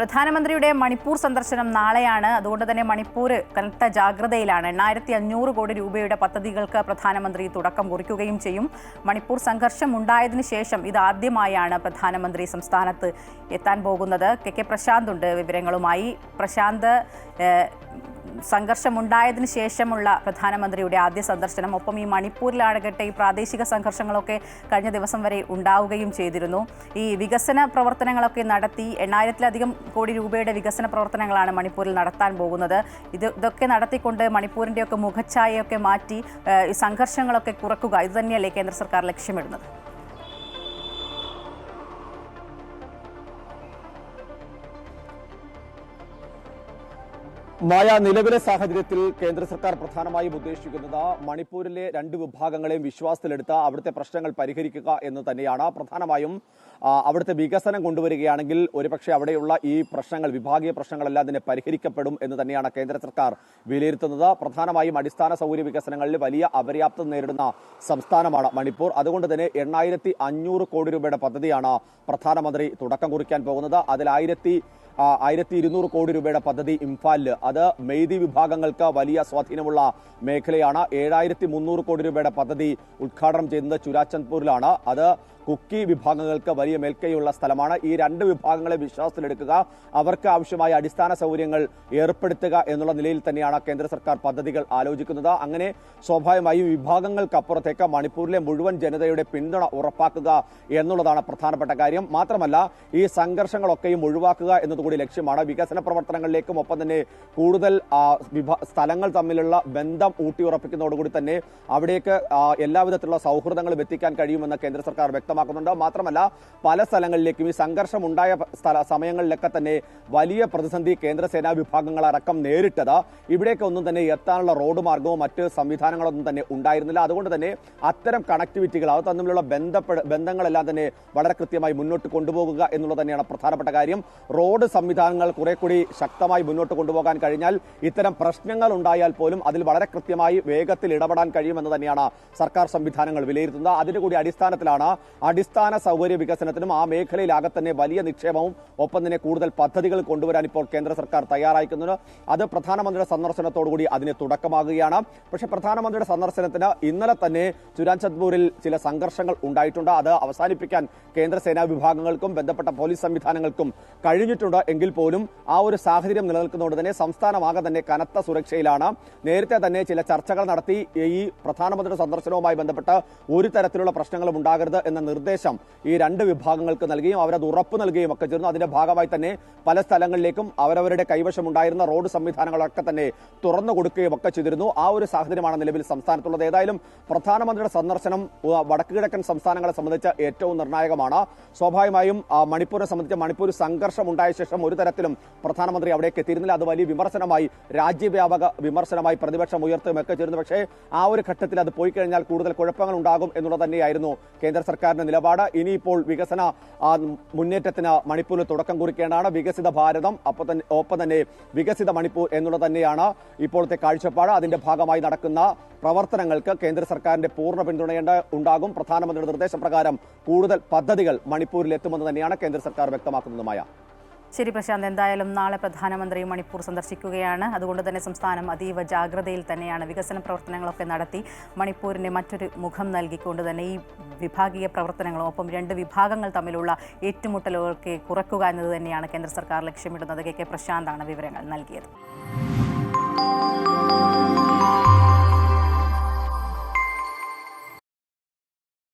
പ്രധാനമന്ത്രിയുടെ മണിപ്പൂർ സന്ദർശനം നാളെയാണ്. അതുകൊണ്ട് തന്നെ മണിപ്പൂർ കനത്ത ജാഗ്രതയിലാണ്. 8,500 കോടി രൂപയുടെ പദ്ധതികൾക്ക് പ്രധാനമന്ത്രി തുടക്കം കുറിക്കുകയും ചെയ്യും. മണിപ്പൂർ സംഘർഷം ഉണ്ടായതിനു ശേഷം ഇതാദ്യമായാണ് പ്രധാനമന്ത്രി സംസ്ഥാനത്ത് എത്താൻ പോകുന്നത്. കെ പ്രശാന്ത് ഉണ്ട് വിവരങ്ങളുമായി. പ്രശാന്ത്, സംഘർഷമുണ്ടായതിനു ശേഷമുള്ള പ്രധാനമന്ത്രിയുടെ ആദ്യ സന്ദർശനം, ഒപ്പം ഈ മണിപ്പൂരിലാകട്ടെ ഈ പ്രാദേശിക സംഘർഷങ്ങളൊക്കെ കഴിഞ്ഞ ദിവസം വരെ ഉണ്ടാവുകയും ചെയ്തിരുന്നു. ഈ വികസന പ്രവർത്തനങ്ങളൊക്കെ നടത്തി 8,000-ലധികം കോടി രൂപയുടെ വികസന പ്രവർത്തനങ്ങളാണ് മണിപ്പൂരിൽ നടത്താൻ പോകുന്നത്. ഇതൊക്കെ നടത്തിക്കൊണ്ട് മണിപ്പൂരിൻ്റെയൊക്കെ മുഖച്ഛായയൊക്കെ മാറ്റി ഈ സംഘർഷങ്ങളൊക്കെ കുറക്കുക, ഇതുതന്നെയല്ലേ കേന്ദ്ര സർക്കാർ ലക്ഷ്യമിടുന്നത്? മായ, നിലവിലെ സാഹചര്യത്തിൽ കേന്ദ്ര സർക്കാർ പ്രധാനമായും ഉദ്ദേശിക്കുന്നത് മണിപ്പൂരിലെ രണ്ട് വിഭാഗങ്ങളെയും വിശ്വാസത്തിലെടുത്ത് അവിടുത്തെ പ്രശ്നങ്ങൾ പരിഹരിക്കുക എന്ന് തന്നെയാണ്. പ്രധാനമായും അവിടുത്തെ വികസനം കൊണ്ടുവരികയാണെങ്കിൽ ഒരുപക്ഷെ അവിടെയുള്ള ഈ പ്രശ്നങ്ങൾ, വിഭാഗീയ പ്രശ്നങ്ങളെല്ലാം തന്നെ പരിഹരിക്കപ്പെടും എന്ന് തന്നെയാണ് കേന്ദ്ര സർക്കാർ വിലയിരുത്തുന്നത്. പ്രധാനമായും അടിസ്ഥാന സൗകര്യ വികസനങ്ങളിൽ വലിയ അപര്യാപ്തത നേരിടുന്ന സംസ്ഥാനമാണ് മണിപ്പൂർ. അതുകൊണ്ട് തന്നെ 8,500 കോടി രൂപയുടെ പദ്ധതിയാണ് പ്രധാനമന്ത്രി തുടക്കം കുറിക്കാൻ പോകുന്നത്. അതിൽ 1,200 കോടി രൂപയുടെ പദ്ധതി ഇംഫാലിൽ, അത് മെയ്തി വിഭാഗങ്ങൾക്ക് വലിയ സ്വാധീനമുള്ള മേഖലയാണ്. 7,300 കോടി രൂപയുടെ പദ്ധതി ഉദ്ഘാടനം ചെയ്യുന്നത് ചുരാചന്ദ്പൂരിലാണ്. അത് കുക്കി വിഭാഗങ്ങൾക്ക് വലിയ മേൽക്കൈയുള്ള സ്ഥലമാണ്. ഈ രണ്ട് വിഭാഗങ്ങളെ വിശ്വാസത്തിലെടുക്കുക, അവർക്ക് ആവശ്യമായ അടിസ്ഥാന സൗകര്യങ്ങൾ ഏർപ്പെടുത്തുക എന്നുള്ള നിലയിൽ തന്നെയാണ് കേന്ദ്ര സർക്കാർ പദ്ധതികൾ ആലോചിക്കുന്നത്. അങ്ങനെ സ്വാഭാവികമായും വിഭാഗങ്ങൾക്കപ്പുറത്തേക്ക് മണിപ്പൂരിലെ മുഴുവൻ ജനതയുടെ പിന്തുണ ഉറപ്പാക്കുക എന്നുള്ളതാണ് പ്രധാനപ്പെട്ട കാര്യം. മാത്രമല്ല, ഈ സംഘർഷങ്ങളൊക്കെയും ഒഴിവാക്കുക എന്നതുകൂടി ലക്ഷ്യമാണ്. വികസന പ്രവർത്തനങ്ങളിലേക്കും ഒപ്പം തന്നെ കൂടുതൽ സ്ഥലങ്ങൾ തമ്മിലുള്ള ബന്ധം ഊട്ടിയുറപ്പിക്കുന്നതോടുകൂടി തന്നെ അവിടേക്ക് എല്ലാവിധത്തിലുള്ള സൗഹൃദങ്ങളും എത്തിക്കാൻ കഴിയുമെന്ന് കേന്ദ്ര സർക്കാർ വ്യക്തമാക്കുന്നുണ്ട്. മാത്രമല്ല, പല സ്ഥലങ്ങളിലേക്കും ഈ സംഘർഷം ഉണ്ടായ സമയങ്ങളിലൊക്കെ തന്നെ വലിയ പ്രതിസന്ധി കേന്ദ്രസേനാ വിഭാഗങ്ങളടക്കം നേരിട്ടത്. ഇവിടേക്ക് ഒന്നും തന്നെ എത്താനുള്ള റോഡ് മാർഗമോ മറ്റ് സംവിധാനങ്ങളൊന്നും തന്നെ ഉണ്ടായിരുന്നില്ല. അതുകൊണ്ട് തന്നെ അത്തരം കണക്ടിവിറ്റികൾ, അത് തമ്മിലുള്ള ബന്ധങ്ങളെല്ലാം തന്നെ വളരെ കൃത്യമായി മുന്നോട്ട് കൊണ്ടുപോകുക എന്നുള്ളത് തന്നെയാണ് പ്രധാനപ്പെട്ട കാര്യം. റോഡ് സംവിധാനങ്ങൾ കുറെ കൂടി ശക്തമായി മുന്നോട്ട് കൊണ്ടുപോകാൻ കഴിഞ്ഞാൽ ഇത്തരം പ്രശ്നങ്ങൾ ഉണ്ടായാൽ പോലും അതിൽ വളരെ കൃത്യമായി വേഗത്തിൽ ഇടപെടാൻ കഴിയുമെന്ന് തന്നെയാണ് സർക്കാർ സംവിധാനങ്ങൾ വിലയിരുത്തുന്നത്. അതിന്റെ കൂടി അടിസ്ഥാനത്തിലാണ് അടിസ്ഥാന സൗകര്യ വികസനത്തിനും ആ മേഖലയിലാകെ തന്നെ വലിയ നിക്ഷേപവും ഒപ്പം തന്നെ കൂടുതൽ പദ്ധതികൾ കൊണ്ടുവരാൻ ഇപ്പോൾ കേന്ദ്ര സർക്കാർ തയ്യാറായിരിക്കുന്നത്. അത് പ്രധാനമന്ത്രിയുടെ സന്ദർശനത്തോടുകൂടി അതിന് തുടക്കമാകുകയാണ്. പക്ഷേ പ്രധാനമന്ത്രിയുടെ സന്ദർശനത്തിന് ഇന്നലെ തന്നെ ചുരാചന്ദ്പൂരിൽ ചില സംഘർഷങ്ങൾ ഉണ്ടായിട്ടുണ്ട്. അത് അവസാനിപ്പിക്കാൻ കേന്ദ്ര സേനാ വിഭാഗങ്ങൾക്കും ബന്ധപ്പെട്ട പോലീസ് സംവിധാനങ്ങൾക്കും കഴിഞ്ഞിട്ടുണ്ട്. എങ്കിൽ പോലും ആ ഒരു സാഹചര്യം നിലനിൽക്കുന്നതുകൊണ്ട് തന്നെ സംസ്ഥാനമാകെ തന്നെ കനത്ത സുരക്ഷയിലാണ്. നേരത്തെ തന്നെ ചില ചർച്ചകൾ നടത്തി ഈ പ്രധാനമന്ത്രിയുടെ സന്ദർശനവുമായി ബന്ധപ്പെട്ട് ഒരു തരത്തിലുള്ള പ്രശ്നങ്ങളും ഉണ്ടാകരുത് എന്ന നിർദ്ദേശം ഈ രണ്ട് വിഭാഗങ്ങൾക്ക് നൽകുകയും അവരത് ഉറപ്പ് നൽകുകയും ഒക്കെ ചെയ്യുന്നു. അതിന്റെ ഭാഗമായി തന്നെ പല സ്ഥലങ്ങളിലേക്കും അവരവരുടെ കൈവശമുണ്ടായിരുന്ന റോഡ് സംവിധാനങ്ങളൊക്കെ തന്നെ തുറന്നു കൊടുക്കുകയും ഒക്കെ ചെയ്തിരുന്നു. ആ ഒരു സാഹചര്യമാണ് നിലവിൽ സംസ്ഥാനത്തുള്ളത്. ഏതായാലും പ്രധാനമന്ത്രിയുടെ സന്ദർശനം വടക്കു കിഴക്കൻ സംസ്ഥാനങ്ങളെ സംബന്ധിച്ച് ഏറ്റവും നിർണായകമാണ്. സ്വാഭാവികമായും മണിപ്പൂരിനെ സംബന്ധിച്ച് മണിപ്പൂർ സംഘർഷം ഉണ്ടായ ശേഷം ഒരു തരത്തിലും പ്രധാനമന്ത്രി അവിടേക്ക് എത്തിയിരുന്നില്ല. അത് വലിയ വിമർശനമായി, രാജ്യവ്യാപക വിമർശനമായി പ്രതിപക്ഷം ഉയർത്തുകയൊക്കെ ചെയ്തിരുന്നു. പക്ഷേ ആ ഒരു ഘട്ടത്തിൽ അത് പോയി കഴിഞ്ഞാൽ കൂടുതൽ കുഴപ്പങ്ങൾ ഉണ്ടാകും എന്നുള്ളത് തന്നെയായിരുന്നു കേന്ദ്ര സർക്കാരിന്റെ നിലപാട്. ഇനിയിപ്പോൾ വികസന മുന്നേറ്റത്തിന് മണിപ്പൂരിൽ തുടക്കം കുറിക്കേണ്ടതാണ്. വികസിത ഭാരതം, ഒപ്പം തന്നെ വികസിത മണിപ്പൂർ എന്നുള്ളത് തന്നെയാണ് ഇപ്പോഴത്തെ കാഴ്ചപ്പാട്. അതിന്റെ ഭാഗമായി നടക്കുന്ന പ്രവർത്തനങ്ങൾക്ക് കേന്ദ്ര സർക്കാരിന്റെ പൂർണ്ണ പിന്തുണ ഉണ്ടാകും. പ്രധാനമന്ത്രിയുടെ നിർദ്ദേശപ്രകാരം കൂടുതൽ പദ്ധതികൾ മണിപ്പൂരിൽ എത്തുമെന്ന് തന്നെയാണ് കേന്ദ്ര സർക്കാർ വ്യക്തമാക്കുന്നതുമായ. ശരി പ്രശാന്ത്, എന്തായാലും നാളെ പ്രധാനമന്ത്രി മണിപ്പൂർ സന്ദർശിക്കുകയാണ്. അതുകൊണ്ട് തന്നെ സംസ്ഥാനം അതീവ ജാഗ്രതയിൽ തന്നെയാണ്. വികസന പ്രവർത്തനങ്ങളൊക്കെ നടത്തി മണിപ്പൂരിന് മറ്റൊരു മുഖം നൽകിക്കൊണ്ട് തന്നെ ഈ വിഭാഗീയ പ്രവർത്തനങ്ങളും ഒപ്പം രണ്ട് വിഭാഗങ്ങൾ തമ്മിലുള്ള ഏറ്റുമുട്ടലുകൾക്ക് കുറയ്ക്കുക എന്നത് തന്നെയാണ് കേന്ദ്ര സർക്കാർ ലക്ഷ്യമിടുന്നത്. കെ പ്രശാന്താണ് വിവരങ്ങൾ നൽകിയത്.